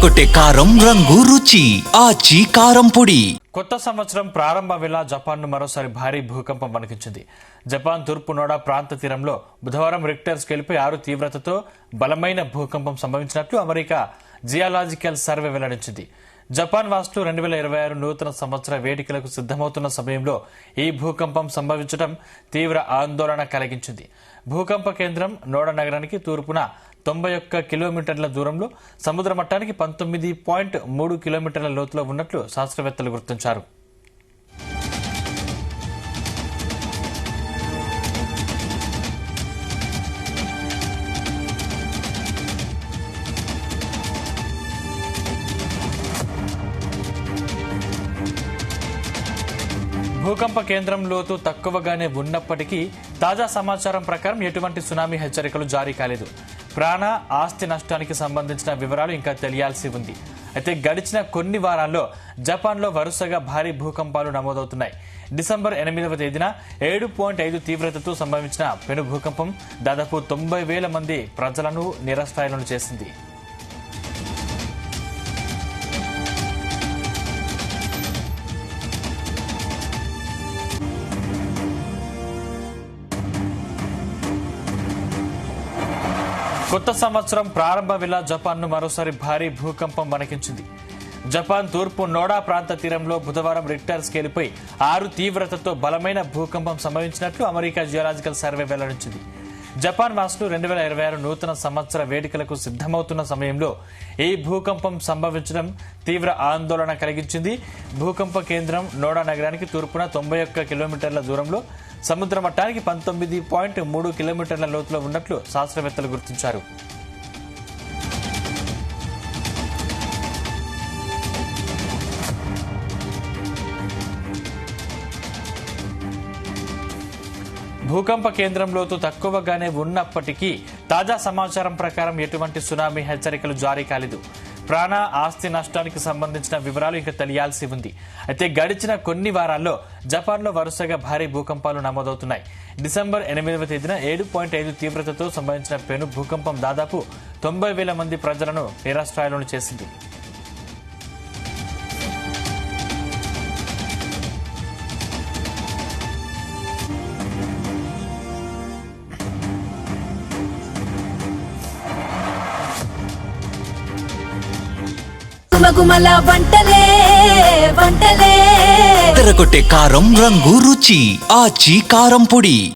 అదరగొట్టే కారం రంగు రుచి ఆచి కారం పొడి. కొత్త సంవత్సరం ప్రారంభ వేళ జపాన్ను మరోసారి భారీ భూకంపం వణికించింది. జపాన్ తూర్పు నోడా ప్రాంత తీరంలో బుధవారం రిక్టర్ స్కేల్పై 6 తీవ్రతతో బలమైన భూకంపం సంభవించినట్లు అమెరికా జియాలాజికల్ సర్వే వెల్లడించింది. జపాన్ వాసులు 2026 నూతన సంవత్సర వేడుకలకు సిద్దమవుతున్న సమయంలో ఈ భూకంపం సంభవించడం తీవ్ర ఆందోళన కలిగించింది. భూకంప కేంద్రం నోడా నగరానికి తూర్పున 91 కిలోమీటర్ల దూరంలో, సముద్ర మట్టానికి 19.3 కిలోమీటర్ల లోతులో ఉన్నట్లు శాస్త్రవేత్తలు గుర్తించారు. భూకంప కేంద్రం లోతు తక్కువగానే ఉన్నప్పటికీ తాజా సమాచారం ప్రకారం ఎటువంటి సునామీ హెచ్చరికలు జారీ కాలేదు. ప్రాణ ఆస్తి నష్టానికి సంబంధించిన వివరాలు ఇంకా తెలియాల్సి ఉంది. అయితే గడిచిన కొన్ని వారాల్లో జపాన్లో వరుసగా భారీ భూకంపాలు నమోదవుతున్నాయి. డిసెంబర్ 8వ తేదీన 7.5 తీవ్రతతో సంభవించిన పెను భూకంపం దాదాపు 90,000 మంది ప్రజలను నిరస్థాయిలను చేసింది. కొత్త సంవత్సరం ప్రారంభ వేళ జపాన్ను మరోసారి భారీ భూకంపం వణికించింది. జపాన్ తూర్పు నోడా ప్రాంత తీరంలో బుధవారం రిక్టర్ స్కేలుపై 6 తీవ్రతతో బలమైన భూకంపం సంభవించినట్లు అమెరికా జియోలాజికల్ సర్వే వెల్లడించింది. జపాన్ వాసులు 2026 నూతన సంవత్సర వేడుకలకు సిద్దమవుతున్న సమయంలో ఈ భూకంపం సంభవించడం తీవ్ర ఆందోళన కలిగించింది. భూకంప కేంద్రం నోడా నగరానికి తూర్పున 91 కిలోమీటర్ల దూరంలో, సముద్ర మట్టానికి 19.3 కిలోమీటర్ల లోతులో ఉన్నట్లు శాస్త్రవేత్తలు గుర్తించారు. భూకంప కేంద్రం లోతు తక్కువగానే ఉన్నప్పటికీ తాజా సమాచారం ప్రకారం ఎటువంటి సునామీ హెచ్చరికలు జారీ కాలేదు. ప్రాణ ఆస్తి నష్టానికి సంబంధించిన వివరాలు ఇంకా తెలియాల్సి ఉంది. అయితే గడిచిన కొన్ని వారాల్లో జపాన్లో వరుసగా భారీ భూకంపాలు నమోదవుతున్నాయి. డిసెంబర్ 8వ తేదీన 7.5 తీవ్రతతో సంభవించిన పెను భూకంపం దాదాపు 90,000 మంది ప్రజలను నిరాశ్రయాలను చేసింది. గుమగుమల వంటలే వంటలే అదరగొట్టే కారం రంగు రుచి ఆచి కారం పొడి.